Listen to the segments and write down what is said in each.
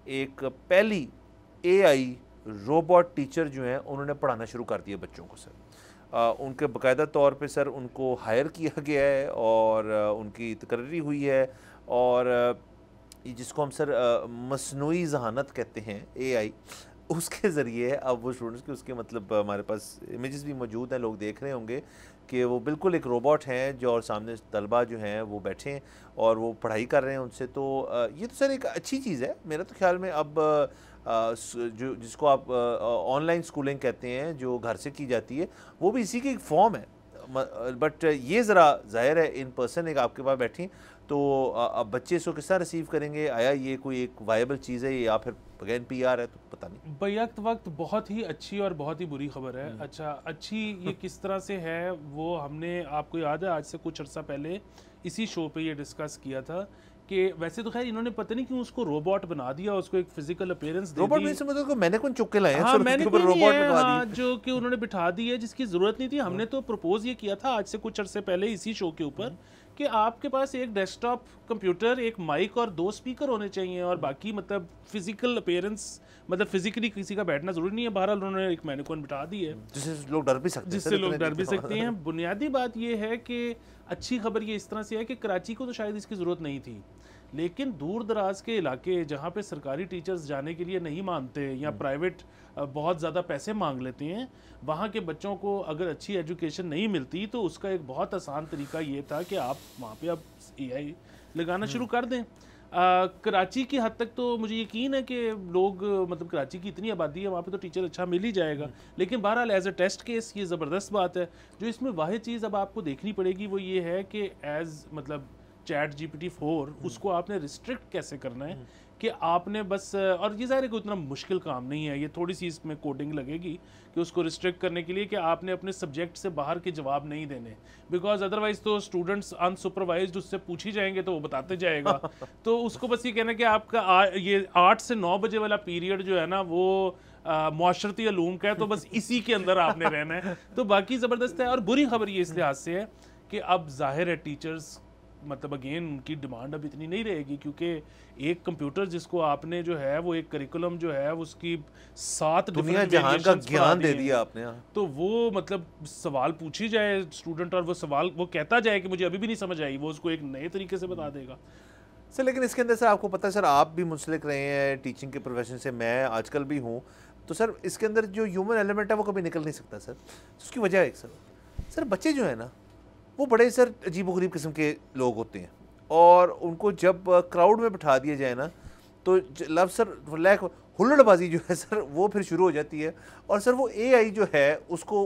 एक पहली AI robot teacher जो हैं उन्होंने पढ़ाना शुरू कर दिया बच्चों को सर। उनके बाकायदा तौर पे सर उनको हायर किया गया है और उनकी तकर्री हुई है और जिसको हम सर मसनूई ज़हानत कहते हैं एआई, उसके ज़रिए अब वो स्टूडेंट्स के उसके मतलब हमारे पास इमेजेस भी मौजूद हैं, लोग देख रहे होंगे कि वो बिल्कुल एक रोबोट हैं जो और सामने तलबा जो हैं वो बैठे हैं और वो पढ़ाई कर रहे हैं उनसे। तो ये तो सर एक अच्छी चीज़ है मेरा तो ख्याल में। अब जो जिसको आप ऑनलाइन स्कूलिंग कहते हैं जो घर से की जाती है वो भी इसी की एक फॉर्म है, बट ये ज़रा ज़ाहिर है इन पर्सन एक आपके पास बैठी तो अब बच्चे इसको किस तरह रिसीव करेंगे? आया ये कोई एक वायबल चीज़ है या फिर अगेन पीआर है? तो पता नहीं। बैक वक्त बहुत ही अच्छी और बहुत ही बुरी खबर है। अच्छा, अच्छी ये किस तरह से है वो हमने, आपको याद है आज से कुछ अर्सा पहले इसी शो पे ये डिस्कस किया था कि वैसे तो खैर इन्होंने पता नहीं क्यों उसको रोबोट बना दिया, उसको एक फिजिकल अपीयरेंस दे दी। रोबोट में से मतलब को मैंने कौन चुप के लाए हैं? हाँ, मैंने कोई नहीं रोबोट है, बिठा हाँ, दिए। जो कि उन्होंने बिठा दी है जिसकी ज़रूरत नहीं थी। हमने तो प्रपोज ये किया था आज से कुछ अर्से पहले इसी शो के ऊपर कि आपके पास एक डेस्कटॉप कंप्यूटर, एक माइक और 2 स्पीकर होने चाहिए और बाकी मतलब फिजिकल अपीयरेंस, मतलब फिजिकली किसी का बैठना जरूरी नहीं है। बहरहाल उन्होंने एक मैनिक्विन बिठा दी है जिससे लोग डर भी सकते हैं, जिससे लोग डर भी सकते हैं। बुनियादी बात ये है कि अच्छी खबर ये इस तरह से है कि कराची को तो शायद इसकी ज़रूरत नहीं थी, लेकिन दूर दराज के इलाके जहाँ पे सरकारी टीचर्स जाने के लिए नहीं मानते या प्राइवेट बहुत ज़्यादा पैसे मांग लेते हैं, वहाँ के बच्चों को अगर अच्छी एजुकेशन नहीं मिलती तो उसका एक बहुत आसान तरीका ये था कि आप वहाँ पे अब एआई लगाना शुरू कर दें। कराची की हद तक तो मुझे यकीन है कि लोग, मतलब कराची की इतनी आबादी है वहाँ पे तो टीचर अच्छा मिल ही जाएगा, लेकिन बहरहाल एज अ टेस्ट केस ये ज़बरदस्त बात है। जो इसमें वाहिद चीज़ अब आपको देखनी पड़ेगी वो ये है कि एज मतलब चैट जीपीटी 4 उसको आपने रिस्ट्रिक्ट कैसे करना है कि आपने बस, और ये ज़ाहिर है कि उतना मुश्किल काम नहीं है, ये थोड़ी सी इसमें कोडिंग लगेगी कि उसको रिस्ट्रिक्ट करने के लिए कि आपने अपने सब्जेक्ट से बाहर के जवाब नहीं देने, बिकॉज अदरवाइज तो स्टूडेंट्स अनसुपरवाइज्ड उससे पूछी जाएंगे तो वो बताते जाएगा। तो उसको बस ये कहना कि आपका ये 8 से 9 बजे वाला पीरियड जो है ना वो मुआशरती अलूम का है, तो बस इसी के अंदर आपने रहना है। तो बाकी ज़बरदस्त है। और बुरी खबर ये इस लिहाज से है कि अब जाहिर है टीचर्स मतलब अगेन उनकी डिमांड अब इतनी नहीं रहेगी, क्योंकि एक कंप्यूटर जिसको आपने जो है वो एक करिकुलम जो है उसकी 7 दुनिया जहान का ज्ञान दे दिया आपने, तो वो मतलब सवाल पूछी जाए स्टूडेंट और वो सवाल वो कहता जाए कि मुझे अभी भी नहीं समझ आई, वो उसको एक नए तरीके से बता देगा सर। लेकिन इसके अंदर सर आपको पता है सर, आप भी मुंसलिक रहे हैं टीचिंग के प्रोफेशन से, मैं आजकल भी हूँ, तो सर इसके अंदर जो ह्यूमन एलिमेंट है वो कभी निकल नहीं सकता सर। उसकी वजह है एक सर बच्चे जो है ना वो बड़े सर अजीब-ओ-गरीब किस्म के लोग होते हैं और उनको जब क्राउड में बिठा दिया जाए ना तो लव सर लैक हुल्लड़बाजी जो है सर वो फिर शुरू हो जाती है और सर वो एआई जो है उसको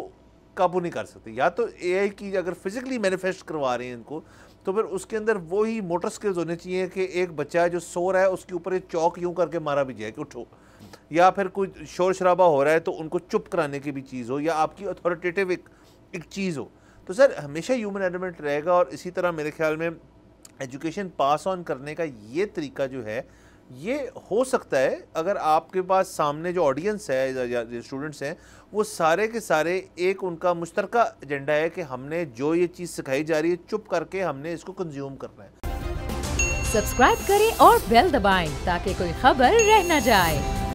काबू नहीं कर सकते। या तो एआई की अगर फिजिकली मैनिफेस्ट करवा रहे हैं इनको तो फिर उसके अंदर वही मोटर स्किल्स होने चाहिए कि एक बच्चा जो सो रहा है उसके ऊपर एक चौक यूँ करके मारा भी जाए कि उठो, या फिर कोई शोर शराबा हो रहा है तो उनको चुप कराने की भी चीज़ हो, या आपकी अथॉरिटेटिव एक चीज़ हो। तो सर हमेशा ह्यूमन एलिमेंट रहेगा और इसी तरह मेरे ख्याल में एजुकेशन पास ऑन करने का ये तरीका जो है ये हो सकता है अगर आपके पास सामने जो ऑडियंस है या जो स्टूडेंट्स हैं वो सारे के सारे एक उनका मुश्तरका एजेंडा है कि हमने जो ये चीज़ सिखाई जा रही है चुप करके हमने इसको कंज्यूम करना है। सब्सक्राइब करें और बेल दबाएं ताकि कोई खबर रह न जाए।